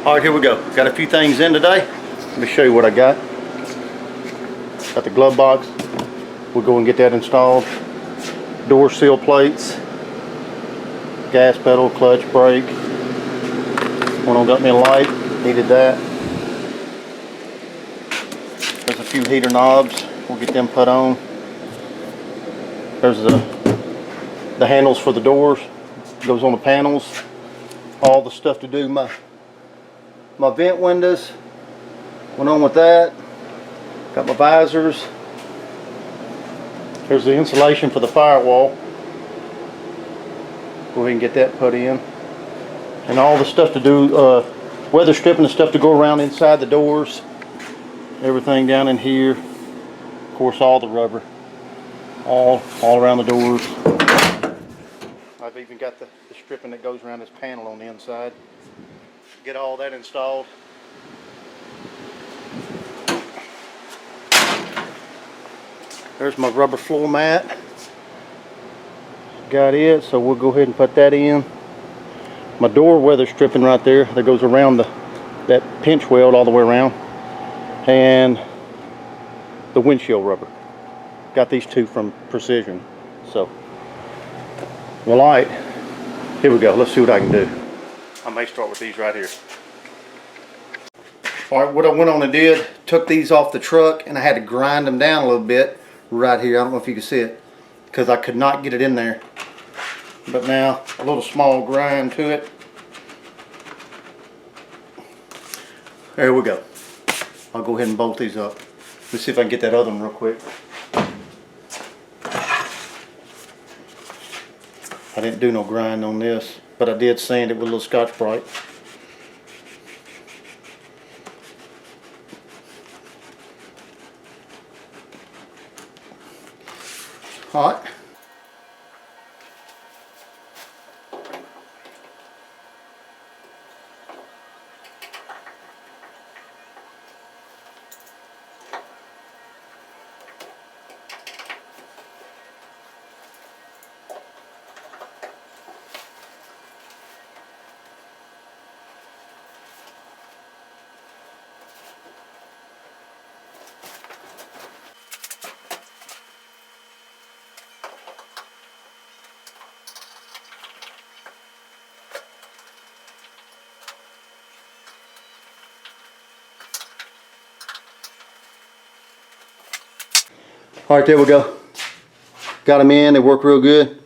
All right, here we go. Got a few things in today. Let me show you what I got. Got the glove box. We'll go and get that installed. Door seal plates. Gas pedal, clutch, brake. One on got me a light. Needed that. There's a few heater knobs. We'll get them put on. There's the handles for the doors. Goes on the panels. All the stuff to do my vent windows. Went on with that. Got my visors. There's the insulation for the firewall. Go ahead and get that put in. And all the stuff to do, weather stripping, the stuff to go around inside the doors. Everything down in here. Of course, all the rubber. All around the doors. I've even got the stripping that goes around this panel on the inside. Get all that installed. There's my rubber floor mat. Got it, so we'll go ahead and put that in. My door weather stripping right there that goes around that pinch weld all the way around. And the windshield rubber. Got these two from Precision. So, well, alright, here we go. Let's see what I can do. I may start with these right here. Alright, what I went on and did, took these off the truck and I had to grind them down a little bit right here. I don't know if you can see it because I could not get it in there. But now, a little small grind to it. There we go. I'll go ahead and bolt these up. Let's see if I can get that other one real quick. I didn't do no grind on this, but I did sand it with a little Scotch-Brite. Alright. Alright, there we go. Got them in, they work real good.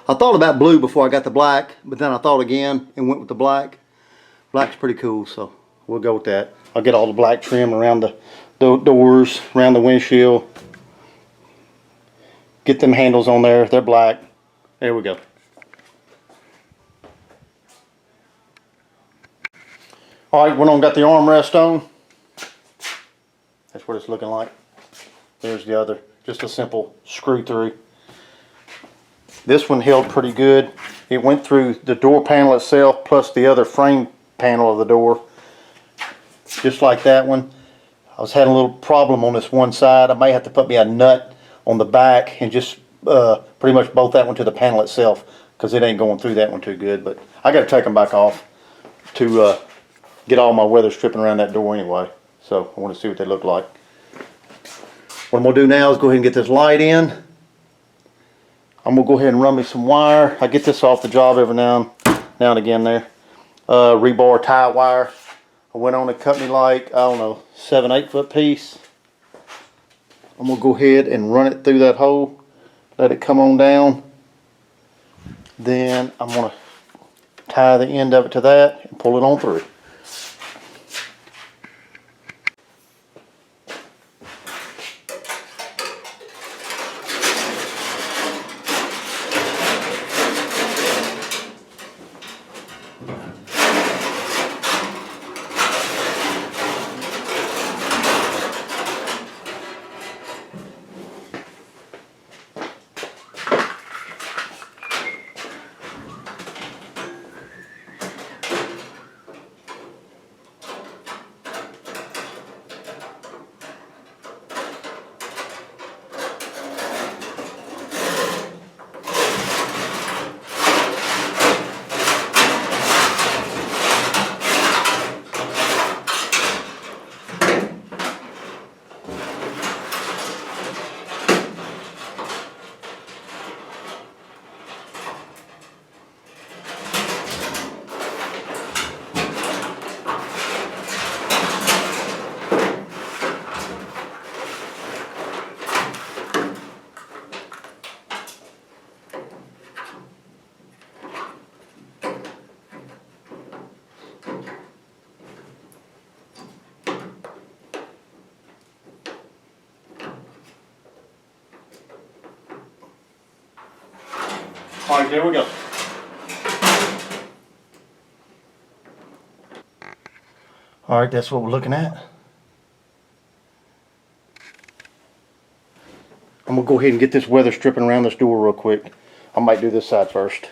I thought about blue before I got the black, but then I thought again and went with the black. Black's pretty cool, so we'll go with that. I'll get all the black trim around the doors, around the windshield. Get them handles on there, they're black. There we go. Alright, went on, got the armrest on. That's what it's looking like. There's the other, just a simple screw through. This one held pretty good. It went through the door panel itself plus the other frame panel of the door. Just like that one. I was having a little problem on this one side. I may have to put me a nut on the back and just pretty much bolt that one to the panel itself because it ain't going through that one too good. But I got to take them back off to get all my weather stripping around that door anyway. So I want to see what they look like. What I'm going to do now is go ahead and get this light in. I'm going to go ahead and run me some wire. I get this off the job every now and again there. Rebar tie wire. I went on and cut me like, I don't know, 7-8 foot piece. I'm going to go ahead and run it through that hole. Let it come on down. Then I'm going to tie the end of it to that and pull it on through. Alright, there we go. Alright, that's what we're looking at. I'm gonna go ahead and get this weather stripping around this door real quick. I might do this side first.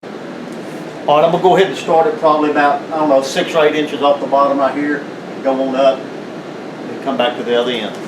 Alright, I'm gonna go ahead and start it probably about, I don't know, 6 or 8 inches off the bottom right here. Go on up and come back to the other end.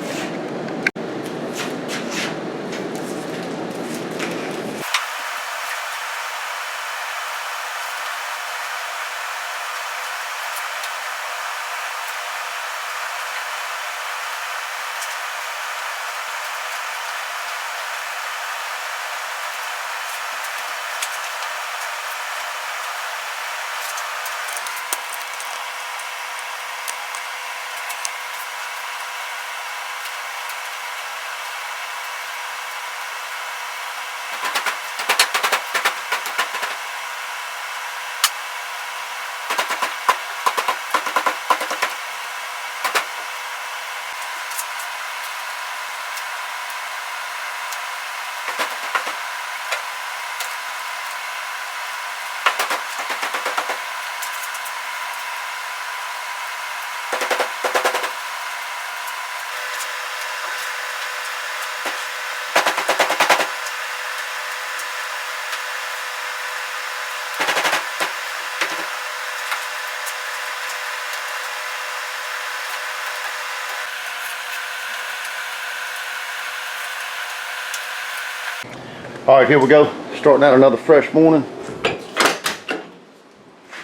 Alright, here we go. Starting out another fresh morning.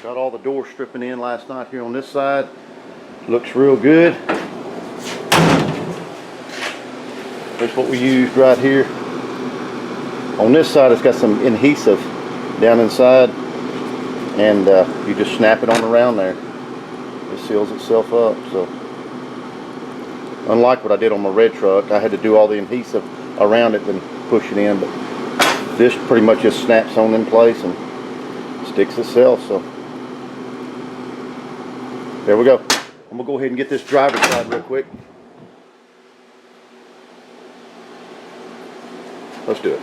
Got all the door stripping in last night here on this side. Looks real good. That's what we used right here. On this side it's got some adhesive down inside, and you just snap it on around there. It seals itself up. So unlike what I did on my red truck, I had to do all the adhesive around it and push it in, but this pretty much just snaps on in place and sticks itself. So there we go. I'm gonna go ahead and get this driver's side real quick. Let's do it.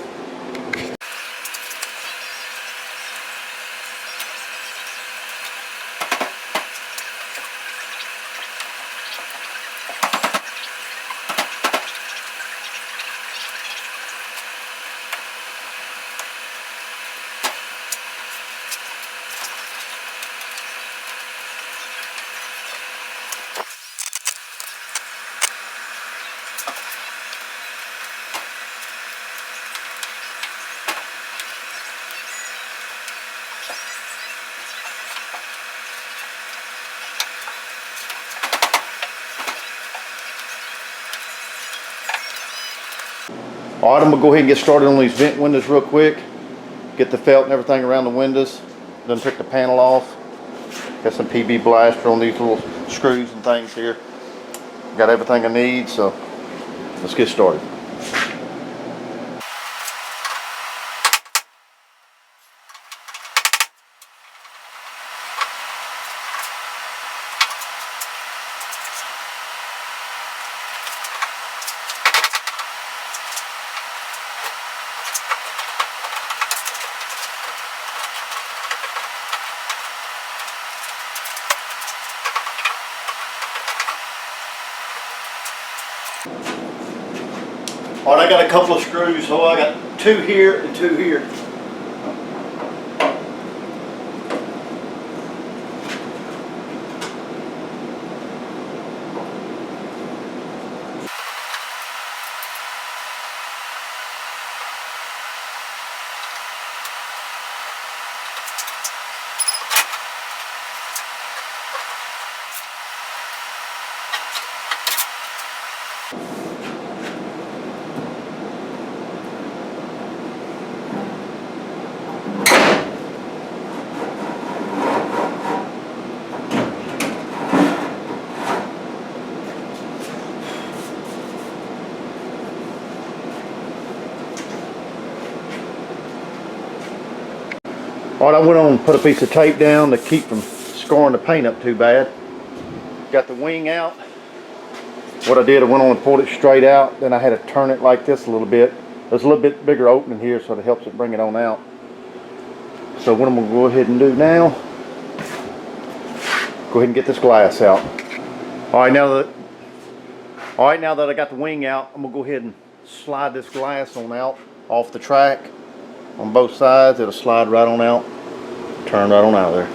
Alright, I'm going to go ahead and get started on these vent windows real quick. Get the felt and everything around the windows. Then take the panel off. Got some PB blaster on these little screws and things here. Got everything I need, so let's get started. Alright, I got a couple of screws, so I got 2 here and 2 here. Alright, I went on and put a piece of tape down to keep from scoring the paint up too bad. Got the wing out. What I did, I went on and pulled it straight out. Then I had to turn it like this a little bit There's a little bit bigger opening here, so it helps it bring it on out. So what I'm going to go ahead and do now, go ahead and get this glass out. Alright, now that I got the wing out, I'm going to go ahead and slide this glass on out off the track on both sides. It'll slide right on out, turn right on out of there.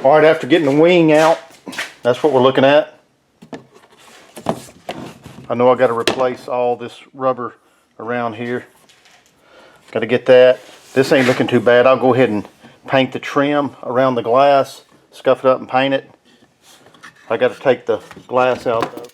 Alright, after getting the wing out, that's what we're looking at. I know I got to replace all this rubber around here. Got to get that. This ain't looking too bad. I'll go ahead and paint the trim around the glass, scuff it up and paint it. I got to take the glass out though.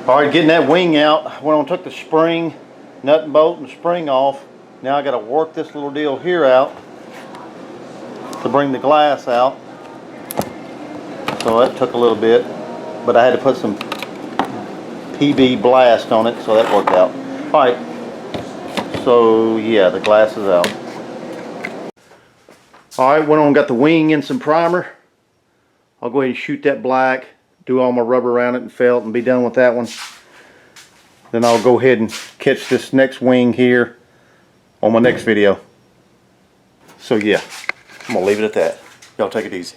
Alright, getting that wing out, I went on and took the spring, nut and bolt and spring off. Now I got to work this little deal here out to bring the glass out. So that took a little bit, but I had to put some PB blast on it, so that worked out. Alright, so yeah, the glass is out. Alright, went on and got the wing in some primer. I'll go ahead and shoot that black, do all my rubber around it and felt, and be done with that one. Then I'll go ahead and catch this next wing here on my next video. So yeah, I'm gonna leave it at that. Y'all take it easy.